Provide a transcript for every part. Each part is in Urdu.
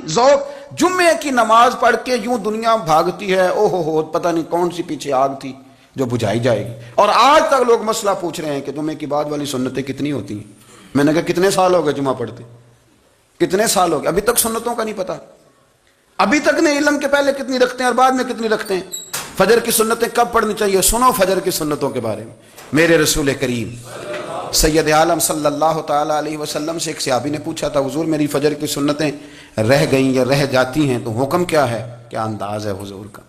ذوق. جمعے کی نماز پڑھ کے یوں دنیا بھاگتی ہے, او ہو پتہ نہیں کون سی پیچھے آگ تھی جو بجھائی جائے گی. اور آج تک لوگ مسئلہ پوچھ رہے ہیں کہ جمعے کی بعد والی سنتیں کتنی ہوتی ہیں. میں نے کہا کتنے سال ہو گئے جمعہ پڑھتے, کتنے سال ہو گئے, ابھی تک سنتوں کا نہیں پتا, ابھی تک نہیں علم کے پہلے کتنی رکھتے ہیں اور بعد میں کتنی رکھتے ہیں. فجر کی سنتیں کب پڑھنی چاہیے, سنو فجر کی سنتوں کے بارے میں. میرے رسول کریم سید عالم صلی اللہ تعالیٰ علیہ وسلم سے ایک صحابی نے پوچھا تھا, حضور میری فجر کی سنتیں رہ گئیں یا رہ جاتی ہیں تو حکم کیا ہے. کیا انداز ہے حضور کا,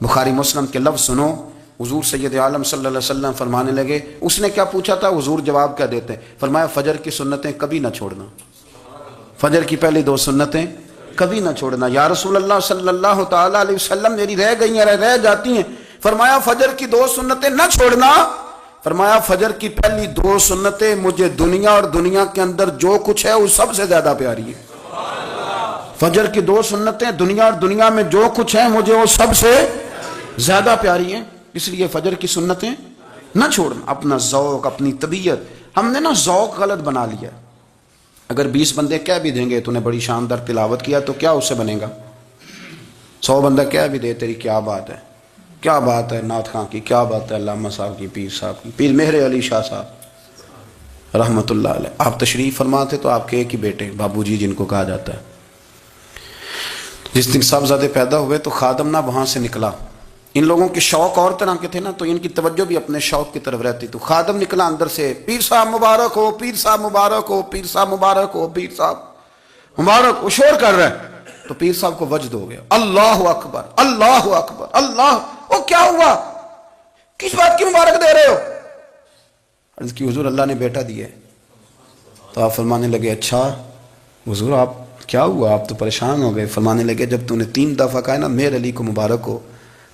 بخاری مسلم کے لفظ سنو. حضور سید عالم صلی اللہ علیہ وسلم فرمانے لگے, اس نے کیا پوچھا تھا, حضور جواب کیا دیتے ہیں, فرمایا فجر کی سنتیں کبھی نہ چھوڑنا, فجر کی پہلی 2 سنتیں کبھی نہ چھوڑنا. یا رسول اللہ صلی اللہ تعالیٰ علیہ وسلم میری رہ گئی ہیں رہ جاتی ہیں. فرمایا فجر کی 2 سنتیں نہ چھوڑنا. فرمایا فجر کی پہلی 2 سنتیں مجھے دنیا اور دنیا کے اندر جو کچھ ہے وہ سب سے زیادہ پیاری ہے. فجر کی 2 سنتیں دنیا اور دنیا میں جو کچھ ہے مجھے وہ سب سے زیادہ پیاری ہیں. اس لیے فجر کی سنتیں نہ چھوڑنا. اپنا ذوق, اپنی طبیعت, ہم نے نا ذوق غلط بنا لیا. اگر 20 بندے کہہ بھی دیں گے تو نے بڑی شاندار تلاوت کیا تو کیا اس سے بنے گا. 100 بندہ کہہ بھی دے تیری کیا بات ہے, کیا بات ہے نعت خاں کی, کیا بات ہے علامہ صاحب کی, پیر صاحب کی, پیر مہر علی شاہ صاحب رحمۃ اللہ علیہ. آپ تشریف فرماتے تو آپ کے ایک ہی بیٹے بابو جی جن کو کہا جاتا ہے, جس دن صاحبزادے پیدا ہوئے تو خادم نہ وہاں سے نکلا. ان لوگوں کے شوق اور طرح کے تھے نا, تو ان کی توجہ بھی اپنے شوق کی طرف رہتی. تو خادم نکلا اندر سے, پیر صاحب مبارک ہو, پیر صاحب مبارک ہو, پیر صاحب مبارک ہو, پیر صاحب مبارک. وہ شور کر رہا ہے تو پیر صاحب کو وجد ہو گیا, اللہ اکبر اللہ اکبر اللہ. وہ کیا ہوا, کس بات کی مبارک دے رہے ہو. عرض کی حضور اللہ نے بیٹا دیا ہے. تو آپ فرمانے لگے اچھا حضور آپ کیا ہوا, آپ تو پریشان ہو گئے. فرمانے لگے جب تو نے 3 دفعہ کہا نا مہر علی کو مبارک ہو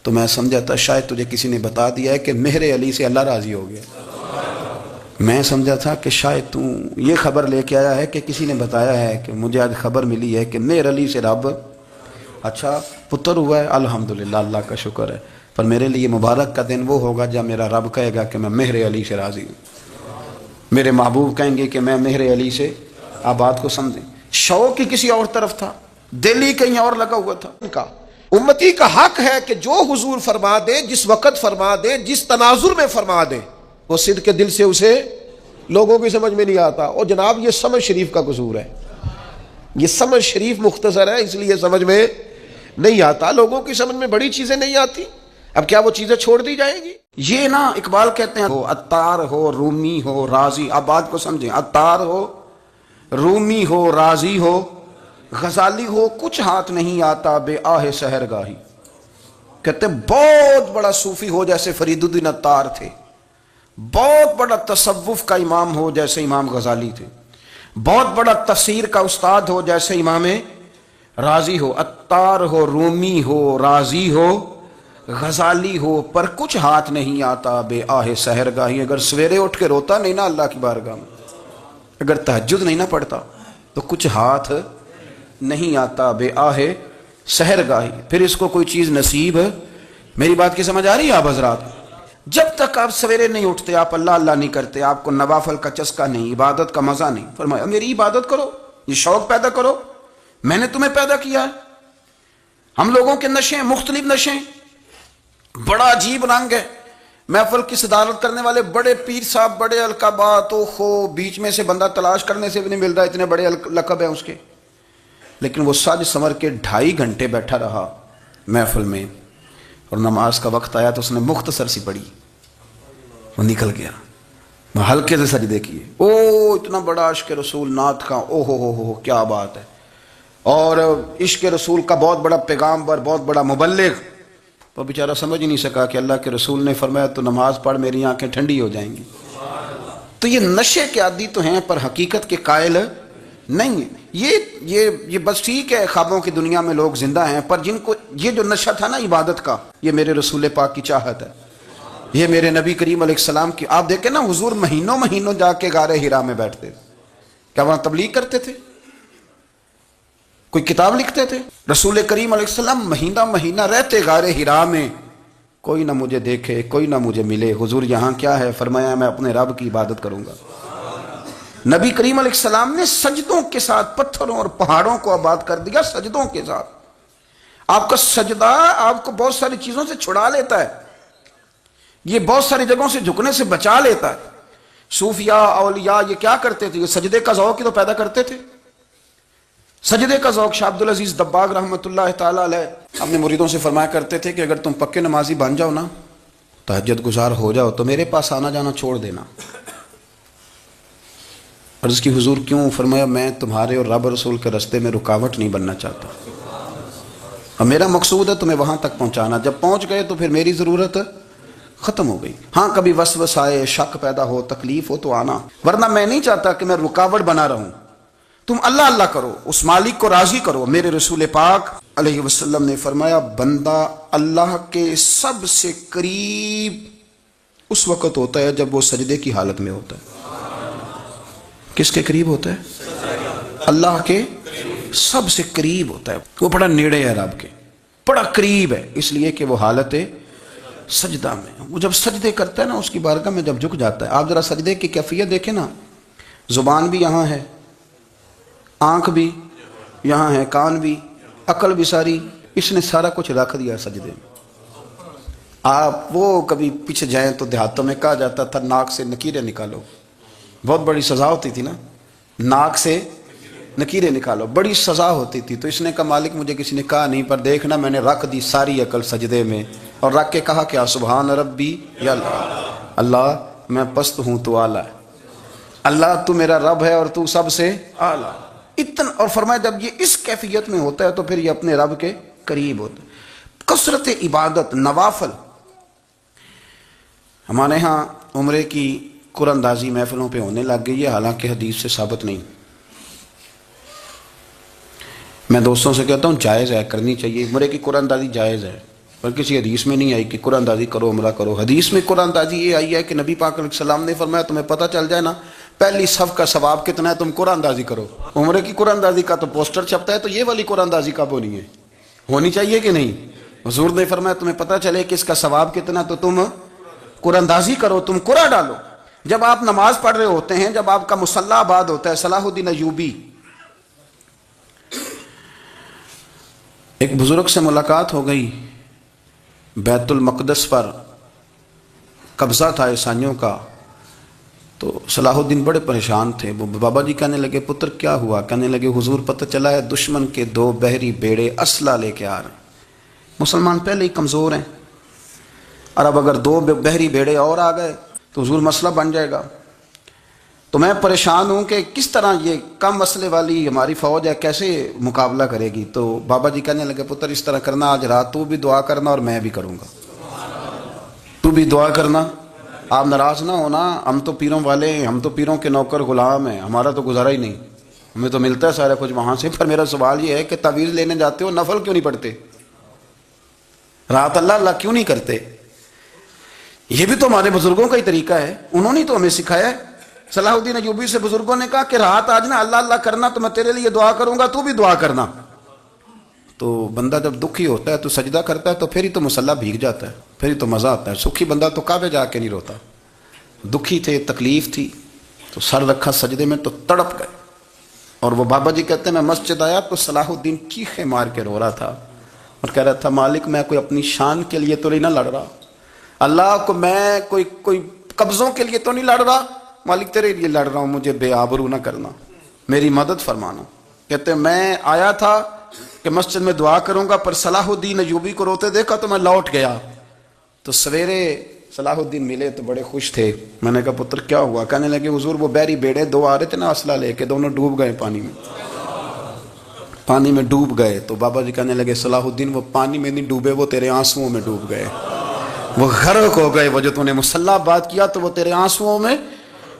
تو میں سمجھا تھا شاید تجھے کسی نے بتا دیا ہے کہ مہر علی سے اللہ راضی ہو گیا. میں سمجھا تھا کہ شاید تو یہ خبر لے کے آیا ہے کہ کسی نے بتایا ہے کہ مجھے آج خبر ملی ہے کہ مہر علی سے رب اچھا پتر ہوا ہے. الحمدللہ اللہ کا شکر ہے. پر میرے لیے مبارک کا دن وہ ہوگا جب میرا رب کہے گا کہ میں مہر علی سے راضی ہوں, میرے محبوب کہیں گے کہ میں مہر علی سے. آپ بات کو سمجھیں, شوق ہی کسی اور طرف تھا, دل ہی کہیں اور لگا ہوا تھا. ان کا امتی کا حق ہے کہ جو حضور فرما دے, جس وقت فرما دے, جس تناظر میں فرما دے, وہ صدق کے دل سے اسے لوگوں کی سمجھ میں نہیں آتا. اور جناب یہ سمجھ شریف کا قصور ہے, یہ سمجھ شریف مختصر ہے اس لیے سمجھ میں نہیں آتا. لوگوں کی سمجھ میں بڑی چیزیں نہیں آتی, اب کیا وہ چیزیں چھوڑ دی جائیں گی. یہ نا اقبال کہتے ہیں عطار ہو رومی ہو رازی. اب بات کو سمجھیں, عطار ہو رومی ہو رازی ہو غزالی ہو, کچھ ہاتھ نہیں آتا بے آہ سحر گاہی. کہتے بہت بڑا صوفی ہو جیسے فرید الدین عطار تھے, بہت بڑا تصوف کا امام ہو جیسے امام غزالی تھے, بہت بڑا تفسیر کا استاد ہو جیسے امام رازی ہو. عطار ہو رومی ہو رازی ہو غزالی ہو, پر کچھ ہاتھ نہیں آتا بے آہ سحر گاہی. اگر سویرے اٹھ کے روتا نہیں نا اللہ کی بارگاہ میں, اگر تہجد نہیں نہ پڑھتا تو کچھ ہاتھ نہیں آتا بے آہ سحر گاہی. پھر اس کو کوئی چیز نصیب ہے. میری بات کی سمجھ آ رہی ہے آپ حضرات. جب تک آپ سویرے نہیں اٹھتے, آپ اللہ اللہ نہیں کرتے, آپ کو نوافل کا چسکا نہیں, عبادت کا مزہ نہیں, فرمایا میری عبادت کرو, یہ شوق پیدا کرو, میں نے تمہیں پیدا کیا ہے. ہم لوگوں کے نشے مختلف نشے, بڑا عجیب رنگ ہے. محفل کی صدارت کرنے والے بڑے پیر صاحب, بڑے القابات, او بیچ میں سے بندہ تلاش کرنے سے بھی نہیں مل رہا, اتنے بڑے لقب ہیں اس کے. لیکن وہ سج سنور کے 2.5 گھنٹے بیٹھا رہا محفل میں, اور نماز کا وقت آیا تو اس نے مختصر سی پڑھی, وہ نکل گیا. ہلکے سے سجدے کیے, او اتنا بڑا عشق رسول نعت کا, او ہو کیا بات ہے. اور عشق رسول کا بہت بڑا پیغامبر, بہت بڑا مبلغ. وہ بیچارہ سمجھ ہی نہیں سکا کہ اللہ کے رسول نے فرمایا تو نماز پڑھ میری آنکھیں ٹھنڈی ہو جائیں گی. تو یہ نشے کے عادی تو ہیں پر حقیقت کے قائل نہیں ہیں. یہ بس ٹھیک ہے خوابوں کی دنیا میں لوگ زندہ ہیں, پر جن کو یہ جو نشہ تھا نا عبادت کا, یہ میرے رسول پاک کی چاہت ہے, یہ میرے نبی کریم علیہ السلام کی. آپ دیکھیں نا حضور مہینوں جا کے غار حرا میں بیٹھتے, کیا وہاں تبلیغ کرتے تھے, کوئی کتاب لکھتے تھے؟ رسول کریم علیہ السلام مہینہ رہتے غار حرا میں, کوئی نہ مجھے دیکھے, کوئی نہ مجھے ملے. حضور یہاں کیا ہے؟ فرمایا میں اپنے رب کی عبادت کروں گا. نبی کریم علیہ السلام نے سجدوں کے ساتھ پتھروں اور پہاڑوں کو آباد کر دیا، سجدوں کے ساتھ۔ آپ کا سجدہ آپ کو بہت ساری چیزوں سے چھڑا لیتا ہے، یہ بہت ساری جگہوں سے جھکنے سے بچا لیتا ہے۔ صوفیاء اولیاء یہ کیا کرتے تھے؟ یہ سجدے کا ذوق ہی تو پیدا کرتے تھے، سجدے کا ذوق۔ شاہ عبدالعزیز دباغ رحمۃ اللہ تعالی علیہ اپنے مریدوں سے فرمایا کرتے تھے کہ اگر تم پکے نمازی بن جاؤ نا، تہجد گزار ہو جاؤ، تو میرے پاس آنا جانا چھوڑ دینا۔ عرض کی حضور کیوں؟ فرمایا میں تمہارے اور رب رسول کے راستے میں رکاوٹ نہیں بننا چاہتا، اور میرا مقصود ہے تمہیں وہاں تک پہنچانا۔ جب پہنچ گئے تو پھر میری ضرورت ختم ہو گئی۔ ہاں کبھی وسوسہ آئے، شک پیدا ہو، تکلیف ہو تو آنا، ورنہ میں نہیں چاہتا کہ میں رکاوٹ بنا رہوں۔ تم اللہ اللہ کرو، اس مالک کو راضی کرو۔ میرے رسول پاک علیہ وسلم نے فرمایا بندہ اللہ کے سب سے قریب اس وقت ہوتا ہے جب وہ سجدے کی حالت میں ہوتا ہے۔ کس کے قریب ہوتا ہے؟ اللہ کے سب سے قریب ہوتا ہے، وہ بڑا نیڑے ہے رب کے، بڑا قریب ہے، اس لیے کہ وہ حالت سجدہ میں۔ وہ جب سجدے کرتا ہے نا، اس کی بارگاہ میں جب جھک جاتا ہے، آپ ذرا سجدے کی کیفیت دیکھیں نا، زبان بھی یہاں ہے، آنکھ بھی یہاں ہے، کان بھی، عقل بھی ساری، اس نے سارا کچھ رکھ دیا سجدے میں۔ آپ وہ کبھی پیچھے جائیں تو دیہاتوں میں کہا جاتا تھا ناک سے نکیریں نکالو، بہت بڑی سزا ہوتی تھی نا، ناک سے نکیریں نکالو، بڑی سزا ہوتی تھی۔ تو اس نے کہا مالک مجھے کسی نے کہا نہیں، پر دیکھنا میں نے رکھ دی ساری عقل سجدے میں، اور رکھ کے کہا کیا؟ سبحان ربی یا اللہ، اللہ میں پست ہوں تو اعلیٰ ہے، اللہ تو میرا رب ہے اور تو سب سے اعلیٰ۔ اتنا، اور فرمایا جب یہ اس کیفیت میں ہوتا ہے تو پھر یہ اپنے رب کے قریب ہوتا ہے۔ کثرت عبادت، نوافل۔ ہمارے ہاں عمرے کی قرآن اندازی محفلوں پہ ہونے لگ گئی ہے، حالانکہ حدیث سے ثابت نہیں۔ میں دوستوں سے کہتا ہوں جائز ہے، کرنی چاہیے، عمرے کی قرآن اندازی جائز ہے، پر کسی حدیث میں نہیں آئی کہ قرآن اندازی کرو عمرہ کرو۔ حدیث میں قرآن اندازی یہ آئی ہے کہ نبی پاک علیہ السلام نے فرمایا تمہیں پتہ چل جائے نا پہلی صف کا ثواب کتنا ہے، تم قرآن اندازی کرو۔ عمرے کی قرآن اندازی کا تو پوسٹر چھپتا ہے، تو یہ والی قرآن اندازی کب ہونی ہے؟ ہونی چاہیے کہ نہیں؟ حضور نے فرمایا تمہیں پتہ چلے کہ اس کا ثواب کتنا، تو تم قرآن اندازی کرو، تم قرآن ڈالو۔ جب آپ نماز پڑھ رہے ہوتے ہیں، جب آپ کا مصلی آباد ہوتا ہے، صلاح الدین ایوبی ایک بزرگ سے ملاقات ہو گئی، بیت المقدس پر قبضہ تھا عیسائیوں کا، تو صلاح الدین بڑے پریشان تھے۔ وہ بابا جی کہنے لگے پتر کیا ہوا؟ کہنے لگے حضور پتہ چلا ہے دشمن کے 2 بحری بیڑے اسلحہ لے کے آ رہے ہیں، مسلمان پہلے ہی کمزور ہیں، اور اب اگر 2 بحری بیڑے اور آ گئے تو حضور مسئلہ بن جائے گا۔ تو میں پریشان ہوں کہ کس طرح یہ کم مسئلے والی ہماری فوج ہے کیسے مقابلہ کرے گی۔ تو بابا جی کہنے لگے پتر اس طرح کرنا، آج رات تو بھی دعا کرنا اور میں بھی کروں گا، تو بھی دعا کرنا، آپ ناراض نہ ہونا، ہم تو پیروں والے ہیں، ہم تو پیروں کے نوکر غلام ہیں، ہمارا تو گزارا ہی نہیں، ہمیں تو ملتا ہے سارا کچھ وہاں سے۔ پر میرا سوال یہ ہے کہ تعویذ لینے جاتے ہو نفل کیوں نہیں پڑھتے؟ رات اللہ اللہ کیوں نہیں کرتے؟ یہ بھی تو ہمارے بزرگوں کا ہی طریقہ ہے، انہوں نے تو ہمیں سکھایا ہے۔ صلاح الدین ایوبی سے بزرگوں نے کہا کہ رات آج نا اللہ اللہ کرنا، تو میں تیرے لیے دعا کروں گا، تو بھی دعا کرنا۔ تو بندہ جب دکھی ہوتا ہے تو سجدہ کرتا ہے، تو پھر ہی تو مصلی بھیگ جاتا ہے، پھر ہی تو مزہ آتا ہے۔ سکھی بندہ تو کعبے جا کے نہیں روتا، دکھی تھے، تکلیف تھی، تو سر رکھا سجدے میں تو تڑپ گئے۔ اور وہ بابا جی کہتے ہیں میں مسجد آیا تو صلاح الدین چیخیں مار کے رو رہا تھا اور کہہ رہا تھا مالک میں کوئی اپنی شان کے لیے تو نہیں نہ لڑ رہا، اللہ کو میں کوئی قبضوں کے لیے تو نہیں لڑ رہا، مالک تیرے لیے لڑ رہا ہوں، مجھے بے آبرو نہ کرنا، میری مدد فرمانا۔ کہتے ہیں میں آیا تھا کہ مسجد میں دعا کروں گا، پر صلاح الدین ایوبی کو روتے دیکھا تو میں لوٹ گیا۔ تو سویرے صلاح الدین ملے تو بڑے خوش تھے۔ میں نے کہا پتر کیا ہوا؟ کہنے لگے حضور وہ بحری بیڑے 2 آ رہے تھے نا اسلحہ لے کے، دونوں ڈوب گئے پانی میں ڈوب گئے۔ تو بابا جی کہنے لگے صلاح الدین وہ پانی میں نہیں ڈوبے، وہ تیرے آنسوؤں میں ڈوب گئے، وہ غرق ہو گئے، وہ جو تو نے مصلی بات کیا تو وہ تیرے آنسوؤں میں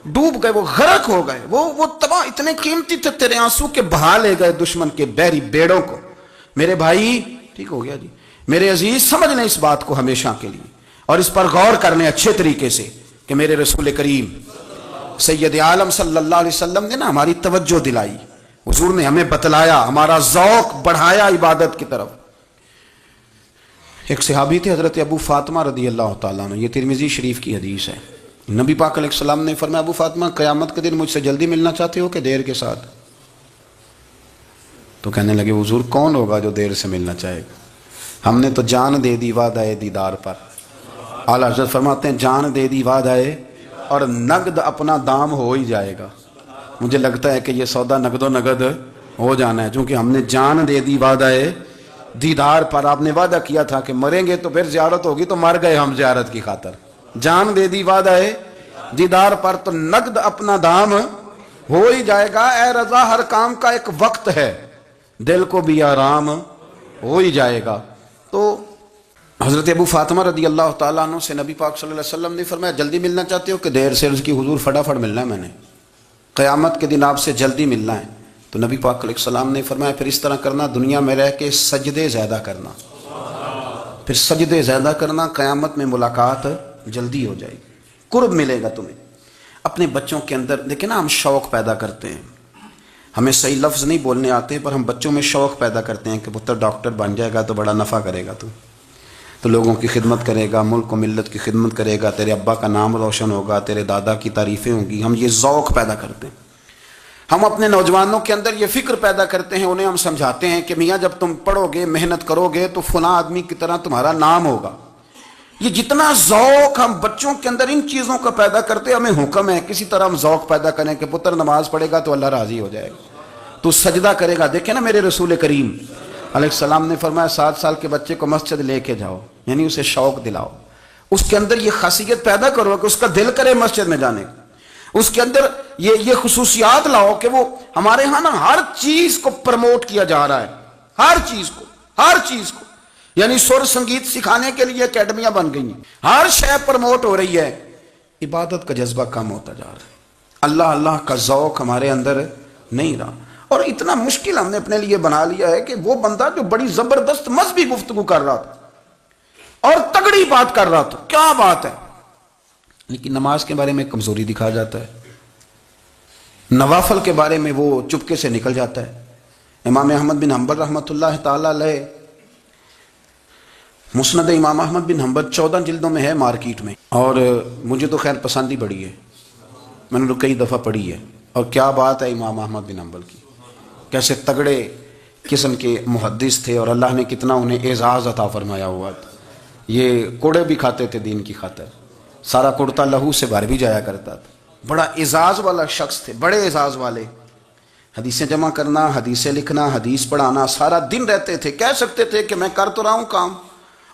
ڈوب گئے، وہ غرق ہو گئے، وہ تباہ، اتنے قیمتی تھے تیرے آنسو کے بہا لے گئے دشمن کے بحری بیڑوں کو۔ میرے بھائی ٹھیک ہو گیا جی، میرے عزیز سمجھ لیں اس بات کو ہمیشہ کے لیے، اور اس پر غور کرنے اچھے طریقے سے کہ میرے رسول کریم سید عالم صلی اللہ علیہ وسلم نے نا ہماری توجہ دلائی، حضور نے ہمیں بتلایا، ہمارا ذوق بڑھایا عبادت کی طرف۔ ایک صحابی تھے حضرت ابو فاطمہ رضی اللہ تعالیٰ عنہ، یہ ترمذی شریف کی حدیث ہے، نبی پاک علیہ السلام نے فرمایا ابو فاطمہ قیامت کے دن مجھ سے جلدی ملنا چاہتے ہو کہ دیر کے ساتھ؟ تو کہنے لگے حضور کون ہوگا جو دیر سے ملنا چاہے گا؟ ہم نے تو جان دے دی وعدہ دیدار پر۔ اعلیٰ حضرت فرماتے ہیں جان دے دی وعدہ اور نقد اپنا دام ہو ہی جائے گا۔ مجھے لگتا ہے کہ یہ سودا نقد و نقد ہو جانا ہے، چونکہ ہم نے جان دے دی وعدہ دیدار پر۔ آپ نے وعدہ کیا تھا کہ مریں گے تو پھر زیارت ہوگی، تو مر گئے ہم زیارت کی خاطر۔ جان دے دی وعدہ دیدار پر تو نقد اپنا دام ہو ہی جائے گا۔ اے رضا ہر کام کا ایک وقت ہے، دل کو بھی آرام ہو ہی جائے گا۔ تو حضرت ابو فاطمہ رضی اللہ تعالیٰ عنہ سے نبی پاک صلی اللہ علیہ وسلم نے فرمایا جلدی ملنا چاہتے ہو کہ دیر سے؟ عرض کی حضور فٹافٹ ملنا ہے، میں نے قیامت کے دن آپ سے جلدی ملنا ہے۔ تو نبی پاک علیہ السلام نے فرمایا پھر اس طرح کرنا، دنیا میں رہ کے سجدے زیادہ کرنا، پھر سجدے زیادہ کرنا، قیامت میں ملاقات جلدی ہو جائے گی، قرب ملے گا تمہیں۔ اپنے بچوں کے اندر دیکھیں نا، ہم شوق پیدا کرتے ہیں، ہمیں صحیح لفظ نہیں بولنے آتے پر ہم بچوں میں شوق پیدا کرتے ہیں کہ پتر ڈاکٹر بن جائے گا تو بڑا نفع کرے گا، تو لوگوں کی خدمت کرے گا، ملک و ملت کی خدمت کرے گا، تیرے ابا کا نام روشن ہوگا، تیرے دادا کی تعریفیں ہوں گی۔ ہم یہ ذوق پیدا کرتے ہیں۔ ہم اپنے نوجوانوں کے اندر یہ فکر پیدا کرتے ہیں، انہیں ہم سمجھاتے ہیں کہ میاں جب تم پڑھو گے، محنت کرو گے تو فلاں آدمی کی طرح تمہارا نام ہوگا۔ یہ جتنا ذوق ہم بچوں کے اندر ان چیزوں کا پیدا کرتے ہیں، ہمیں حکم ہے کسی طرح ہم ذوق پیدا کریں کہ پتر نماز پڑھے گا تو اللہ راضی ہو جائے گا، تو سجدہ کرے گا۔ دیکھیں نا میرے رسول کریم علیہ السلام نے فرمایا 7 سال کے بچے کو مسجد لے کے جاؤ، یعنی اسے شوق دلاؤ، اس کے اندر یہ خاصیت پیدا کرو کہ اس کا دل کرے مسجد میں جانے کا، اس کے اندر یہ خصوصیات لاؤ کہ وہ ہمارے ہاں نا ہر چیز کو پروموٹ کیا جا رہا ہے، ہر چیز کو، یعنی سر سنگیت سکھانے کے لیے اکیڈمیاں بن گئی ہیں، ہر شے پروموٹ ہو رہی ہے، عبادت کا جذبہ کم ہوتا جا رہا ہے، اللہ کا ذوق ہمارے اندر نہیں رہا۔ اور اتنا مشکل ہم نے اپنے لیے بنا لیا ہے کہ وہ بندہ جو بڑی زبردست مذہبی گفتگو کر رہا تھا اور تگڑی بات کر رہا تھا، کیا بات ہے، لیکن نماز کے بارے میں کمزوری دکھا جاتا ہے، نوافل کے بارے میں وہ چپکے سے نکل جاتا ہے۔ امام احمد بن حنبل رحمۃ اللہ تعالی علیہ، مسند امام احمد بن حنبل 14 جلدوں میں ہے مارکیٹ میں، اور مجھے تو خیر پسند ہی بڑی ہے، میں نے تو کئی دفعہ پڑھی ہے۔ اور کیا بات ہے امام احمد بن حنبل کی، کیسے تگڑے قسم کے محدث تھے، اور اللہ نے کتنا انہیں اعزاز عطا فرمایا ہوا تھا۔ یہ کوڑے بھی کھاتے تھے دین کی خاطر، سارا کرتا لہو سے بھر بھی جایا کرتا تھا، بڑا اعزاز والا شخص تھے، بڑے اعزاز والے۔ حدیثیں جمع کرنا، حدیثیں لکھنا، حدیث پڑھانا، سارا دن رہتے تھے۔ کہہ سکتے تھے کہ میں کر تو رہا ہوں کام،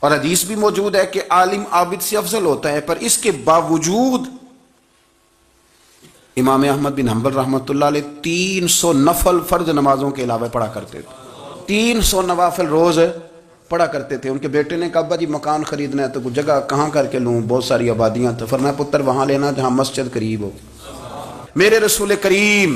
اور حدیث بھی موجود ہے کہ عالم عابد سے افضل ہوتا ہے، پر اس کے باوجود امام احمد بن حنبل رحمۃ اللہ علیہ 300 نفل فرض نمازوں کے علاوہ پڑھا کرتے تھے، 300 نوافل روز پڑھا کرتے تھے۔ ان کے بیٹے نے کہا ابا جی مکان خریدنا ہے تو جگہ کہاں کر کے لوں، بہت ساری آبادیاں، تو فرمایا پتر وہاں لینا جہاں مسجد قریب ہو۔ میرے رسول کریم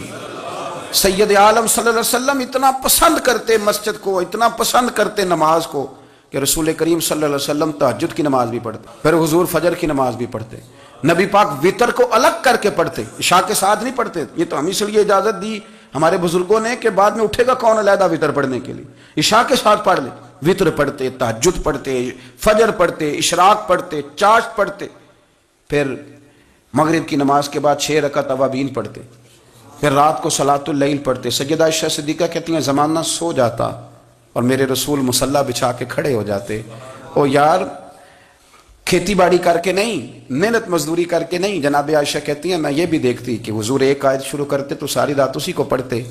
سید عالم صلی اللہ علیہ وسلم اتنا پسند کرتے مسجد کو، اتنا پسند کرتے نماز کو، کہ رسول کریم صلی اللہ علیہ وسلم تہجد کی نماز بھی پڑھتے، پھر حضور فجر کی نماز بھی پڑھتے، نبی پاک وتر کو الگ کر کے پڑھتے، عشاء کے ساتھ نہیں پڑھتے۔ یہ تو ہم اس لیے اجازت دی ہمارے بزرگوں نے کہ بعد میں اٹھے گا کون علیحدہ وتر پڑھنے کے لیے، عشاء کے ساتھ پڑھ لے۔ وتر پڑھتے، تہجد پڑھتے، فجر پڑھتے، اشراق پڑھتے، چاشت پڑھتے، پھر مغرب کی نماز کے بعد 6 رکعت اوابین پڑھتے، پھر رات کو صلاۃ اللیل پڑھتے۔ سیدہ عائشہ صدیقہ کہتی ہیں زمانہ سو جاتا اور میرے رسول مصلی بچھا کے کھڑے ہو جاتے۔ او یار کھیتی باڑی کر کے نہیں، محنت مزدوری کر کے نہیں، جناب عائشہ کہتی ہیں میں یہ بھی دیکھتی کہ حضور ایک آیت شروع کرتے تو ساری رات اسی کو پڑھتے،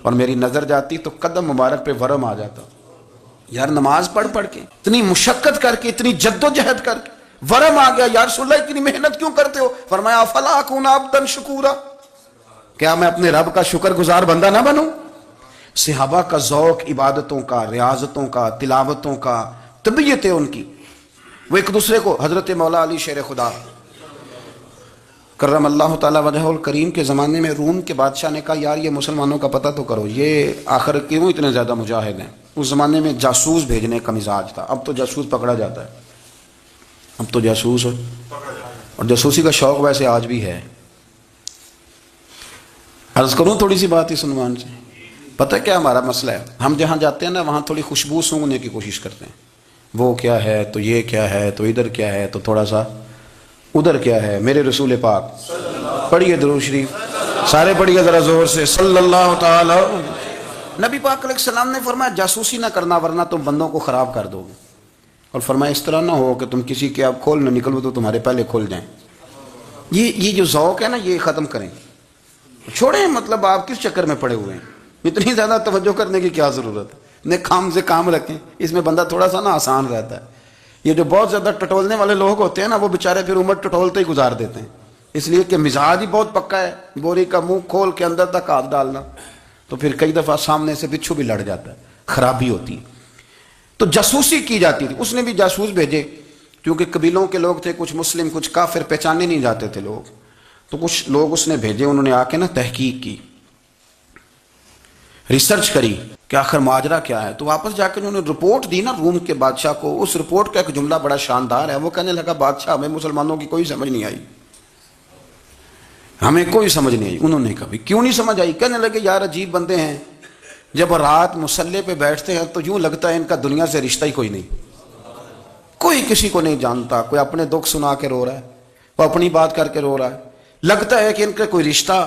اور میری نظر جاتی تو قدم مبارک پہ ورم آ جاتا۔ یار نماز پڑھ کے اتنی مشقت کر کے، اتنی جد و جہد کر کے ورم آ گیا، یا رسول اللہ اتنی محنت کیوں کرتے ہو؟ فرمایا افلا اکون عبدا شکورا، کیا میں اپنے رب کا شکر گزار بندہ نہ بنوں؟ صحابہ کا ذوق عبادتوں کا، ریاضتوں کا، تلاوتوں کا، طبیعت ہے ان کی، وہ ایک دوسرے کو۔ حضرت مولا علی شیر خدا کرم اللہ تعالی وجہہ الکریم کے زمانے میں روم کے بادشاہ نے کہا یار یہ مسلمانوں کا پتہ تو کرو، یہ آخر کیوں اتنے زیادہ مجاہد ہیں؟ اس زمانے میں جاسوس بھیجنے کا مزاج تھا، اب تو جاسوس پکڑا جاتا ہے، اب تو جاسوس اور جاسوسی کا شوق ویسے آج بھی ہے۔ عرض کروں تھوڑی سی بات اس عنوان سے، پتہ کیا ہمارا مسئلہ ہے؟ ہم جہاں جاتے ہیں نا وہاں تھوڑی خوشبو سونگنے کی کوشش کرتے ہیں، وہ کیا ہے تو یہ کیا ہے تو ادھر کیا ہے، تو تھوڑا سا ادھر کیا ہے؟ میرے رسول پاک. پڑھیے درود شریف سارے پڑھیے ذرا زور سے، صلی اللہ تعالی. نبی پاک علیہ السلام نے فرمایا جاسوسی نہ کرنا ورنہ تم بندوں کو خراب کر دو گے، اور فرمایا اس طرح نہ ہو کہ تم کسی کے آپ کھول نہ نکلو تو تمہارے پہلے کھل جائیں. یہ جو ذوق ہے نا یہ ختم کریں، چھوڑیں. مطلب آپ کس چکر میں پڑے ہوئے ہیں؟ اتنی زیادہ توجہ کرنے کی کیا ضرورت ہے؟ نیک کام سے کام رکھیں، اس میں بندہ تھوڑا سا نا آسان رہتا ہے. یہ جو بہت زیادہ ٹٹولنے والے لوگ ہوتے ہیں نا وہ بیچارے پھر عمر ٹٹولتے ہی گزار دیتے ہیں، اس لیے کہ مزاج ہی بہت پکا ہے. بوری کا منہ کھول کے اندر تک ہاتھ ڈالنا، تو پھر کئی دفعہ سامنے سے بچھو بھی لڑ جاتا ہے، خرابی ہوتی ہے. تو جاسوسی کی جاتی تھی. اس نے بھی جاسوس بھیجے کیونکہ قبیلوں کے لوگ تھے، کچھ مسلم کچھ کافر، پہچانے نہیں جاتے تھے لوگ. تو کچھ لوگ اس نے بھیجے، انہوں نے آ کے نا تحقیق کی، ریسرچ کری کہ آخر ماجرا کیا ہے. تو واپس جا کے انہوں نے رپورٹ دی نا روم کے بادشاہ کو. اس رپورٹ کا ایک جملہ بڑا شاندار ہے. وہ کہنے لگا بادشاہ ہمیں مسلمانوں کی کوئی سمجھ نہیں آئی، ہمیں کوئی سمجھ نہیں آئی. انہوں نے کہا کیوں نہیں سمجھ آئی؟ کہنے لگے یار عجیب بندے ہیں، جب رات مصلے پہ بیٹھتے ہیں تو یوں لگتا ہے ان کا دنیا سے رشتہ ہی کوئی نہیں، کوئی کسی کو نہیں جانتا. کوئی اپنے دکھ سنا کے رو رہا ہے، وہ اپنی بات کر کے رو رہا ہے، لگتا ہے کہ ان کا کوئی رشتہ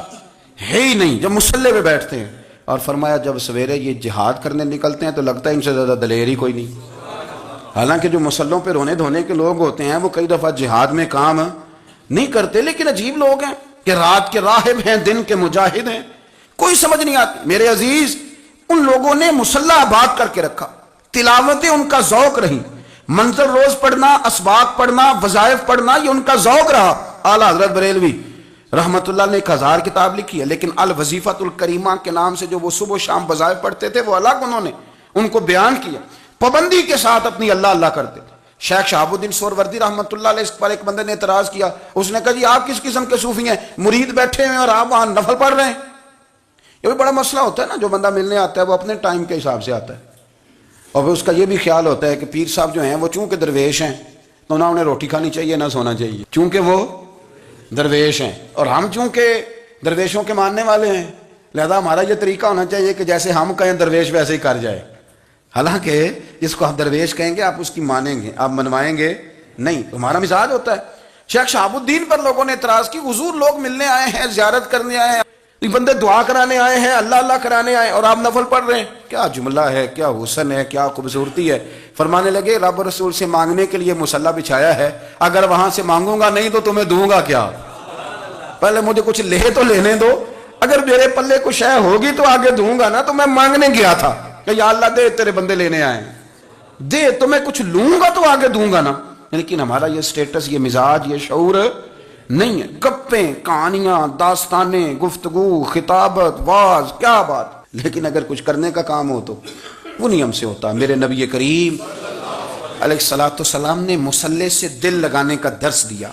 ہے ہی نہیں جب مصلے پہ بیٹھتے ہیں. اور فرمایا جب سویرے یہ جہاد کرنے نکلتے ہیں تو لگتا ہے ان سے زیادہ دلیر ہی کوئی نہیں. حالانکہ جو مسلوں پہ رونے دھونے کے لوگ ہوتے ہیں وہ کئی دفعہ جہاد میں کام نہیں کرتے، لیکن عجیب لوگ ہیں کہ رات کے راہب ہیں، دن کے مجاہد ہیں، کوئی سمجھ نہیں آتی. میرے عزیز، ان لوگوں نے مسلح آباد کر کے رکھا، تلاوتیں ان کا ذوق رہی، منظر روز پڑھنا، اسباق پڑھنا، وظائف پڑھنا، یہ ان کا ذوق رہا. اعلیٰ حضرت بریلوی رحمت اللہ نے 1000 کتاب لکھی ہے، لیکن الوظیفۃ الکریمہ کے نام سے جو وہ صبح و شام وظائف پڑھتے تھے وہ الگ انہوں نے ان کو بیان کیا. پابندی کے ساتھ اپنی اللہ اللہ کرتے تھے. شیخ شہاب الدین سہروردی رحمت اللہ علیہ اس پر ایک بندے نے اعتراض کیا. اس نے کہا جی آپ کس قسم کے صوفی ہیں، مرید بیٹھے ہیں اور آپ وہاں نفل پڑھ رہے ہیں؟ یہ بھی بڑا مسئلہ ہوتا ہے نا. جو بندہ ملنے آتا ہے وہ اپنے ٹائم کے حساب سے آتا ہے، اور پھر اس کا یہ بھی خیال ہوتا ہے کہ پیر صاحب جو ہیں وہ چونکہ درویش ہیں تو نہ انہیں روٹی کھانی چاہیے نہ سونا چاہیے، چونکہ وہ درویش ہیں، اور ہم چونکہ درویشوں کے ماننے والے ہیں لہذا ہمارا یہ طریقہ ہونا چاہیے کہ جیسے ہم کہیں درویش ویسے ہی کر جائے. حالانکہ جس کو آپ درویش کہیں گے آپ اس کی مانیں گے، آپ منوائیں گے نہیں. ہمارا مزاج ہوتا ہے. شیخ شہاب الدین پر لوگوں نے اعتراض کی، حضور لوگ ملنے آئے ہیں، زیارت کرنے آئے ہیں، یہ بندے دعا کرانے آئے ہیں، اللہ اللہ کرانے آئے اور آپ نفل پڑھ رہے ہیں. کیا جملہ ہے، کیا حسن ہے، کیا خوبصورتی ہے. فرمانے لگے رب رسول سے مانگنے کے لیے مصلی بچھایا ہے، اگر وہاں سے مانگوں گا نہیں تو تمہیں دوں گا کیا؟ پہلے مجھے کچھ لے تو لینے دو، اگر میرے پلے کچھ ہے ہوگی تو آگے دوں گا نا. تو میں مانگنے گیا تھا کہ یا اللہ دے تیرے بندے لینے آئے ہیں، دے تو میں کچھ لوں گا تو آگے دوں گا نا. لیکن ہمارا یہ سٹیٹس، یہ مزاج، یہ شعور نہیں ہے. گپیں، کہانیاں، داستانیں، گفتگو، خطابت، واز، کیا بات. لیکن اگر کچھ کرنے کا کام ہو تو وہ نہیں ہم سے ہوتا. میرے نبی کریم علیہ الصلوۃ والسلام نے مصلی سے دل لگانے کا درس دیا،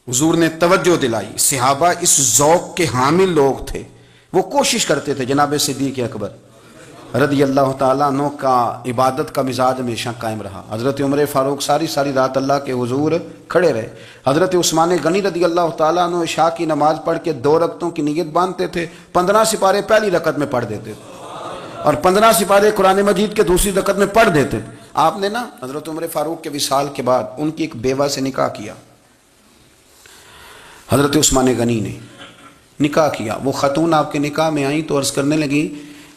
حضور نے توجہ دلائی. صحابہ اس ذوق کے حامل لوگ تھے، وہ کوشش کرتے تھے. جناب صدیق اکبر رضی اللہ تعالیٰ عنہ کا عبادت کا مزاج ہمیشہ قائم رہا. حضرت عمر فاروق ساری رات اللہ کے حضور کھڑے رہے. حضرت عثمان غنی رضی اللہ تعالیٰ عنہ عشاء کی نماز پڑھ کے 2 رکعتوں کی نیت باندھتے تھے، 15 سپارے پہلی رکعت میں پڑھ دیتے تھے اور 15 سپارے قرآن مجید کے دوسری رکعت میں پڑھ دیتے تھے. آپ نے نا حضرت عمر فاروق کے وصال کے بعد ان کی ایک بیوہ سے نکاح کیا. حضرت عثمان غنی نے نکاح کیا. وہ خاتون آپ کے نکاح میں آئیں تو عرض کرنے لگی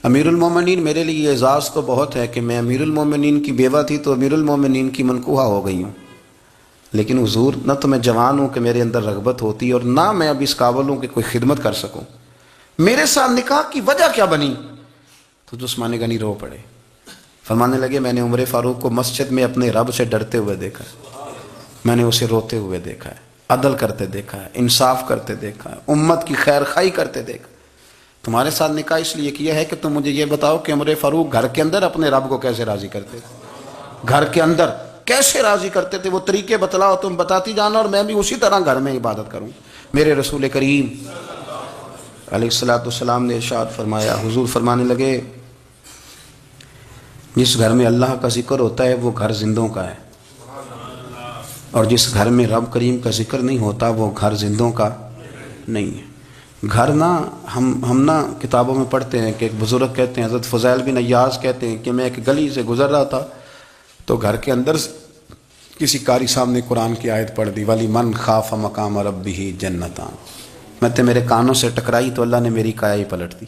امیر المومنین میرے لیے اعزاز تو بہت ہے کہ میں امیر المومنین کی بیوہ تھی تو امیر المومنین کی منکوحہ ہو گئی ہوں، لیکن حضور نہ تو میں جوان ہوں کہ میرے اندر رغبت ہوتی اور نہ میں اب اس قابل ہوں کہ کوئی خدمت کر سکوں. میرے ساتھ نکاح کی وجہ کیا بنی؟ تو عثمان غنی رو پڑے. فرمانے لگے میں نے عمر فاروق کو مسجد میں اپنے رب سے ڈرتے ہوئے دیکھا ہے، میں نے اسے روتے ہوئے دیکھا ہے، عدل کرتے دیکھا ہے، انصاف کرتے دیکھا ہے، امت کی خیر خواہی کرتے دیکھا. تمہارے ساتھ نکاح اس لیے کیا ہے کہ تم مجھے یہ بتاؤ کہ عمر فاروق گھر کے اندر اپنے رب کو کیسے راضی کرتے تھے، گھر کے اندر کیسے راضی کرتے تھے. وہ طریقے بتلاؤ، تم بتاتی جانا اور میں بھی اسی طرح گھر میں عبادت کروں. میرے رسول کریم علیہ الصلوۃ والسلام نے ارشاد فرمایا، حضور فرمانے لگے جس گھر میں اللہ کا ذکر ہوتا ہے وہ گھر زندوں کا ہے، اور جس گھر میں رب کریم کا ذکر نہیں ہوتا وہ گھر زندوں کا نہیں ہے. گھر نا ہم نا کتابوں میں پڑھتے ہیں کہ ایک بزرگ کہتے ہیں، حضرت فضیل بن عیاض کہتے ہیں کہ میں ایک گلی سے گزر رہا تھا تو گھر کے اندر کسی قاری صاحب نے قرآن کی آیت پڑھ دی ولی من خاف مقام ربہ جنتان، میں تے میرے کانوں سے ٹکرائی تو اللہ نے میری کایا ہی پلٹ دی،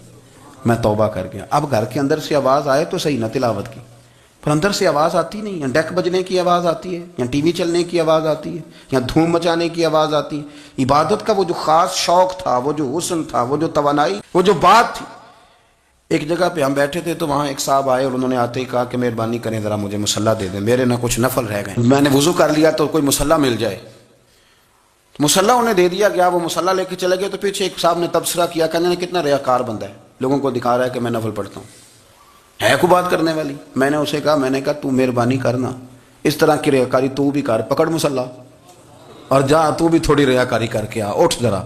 میں توبہ کر گیا۔ اب گھر کے اندر سے آواز آئے تو صحیح نہ تلاوت کی، پر اندر سے آواز آتی نہیں ہے، ڈیک بجنے کی آواز آتی ہے، یا ٹی وی چلنے کی آواز آتی ہے، یا دھوم مچانے کی آواز آتی ہے۔ عبادت کا وہ جو خاص شوق تھا، وہ جو حسن تھا، وہ جو توانائی، وہ جو بات تھی۔ ایک جگہ پہ ہم بیٹھے تھے تو وہاں ایک صاحب آئے اور انہوں نے آتے ہی کہا کہ مہربانی کریں ذرا مجھے مصلی دے دیں، میرے نہ کچھ نفل رہ گئے، میں نے وضو کر لیا تو کوئی مصلی مل جائے۔ مصلی انہیں دے دیا گیا، وہ مصلی لے کے چلے گئے تو پیچھے ایک صاحب نے تبصرہ کیا، کہنے نے کتنا ریاکار بندہ ہے، لوگوں کو دکھا رہا ہے کہ میں نفل پڑھتا ہوں، ہے کوئی بات کرنے والی؟ میں نے اسے کہا، میں نے کہا تو مہربانی کرنا اس طرح کی ریاکاری تو بھی کر، پکڑ مصلی اور جا تو بھی تھوڑی ریاکاری کر کے آ، اٹھ ذرا۔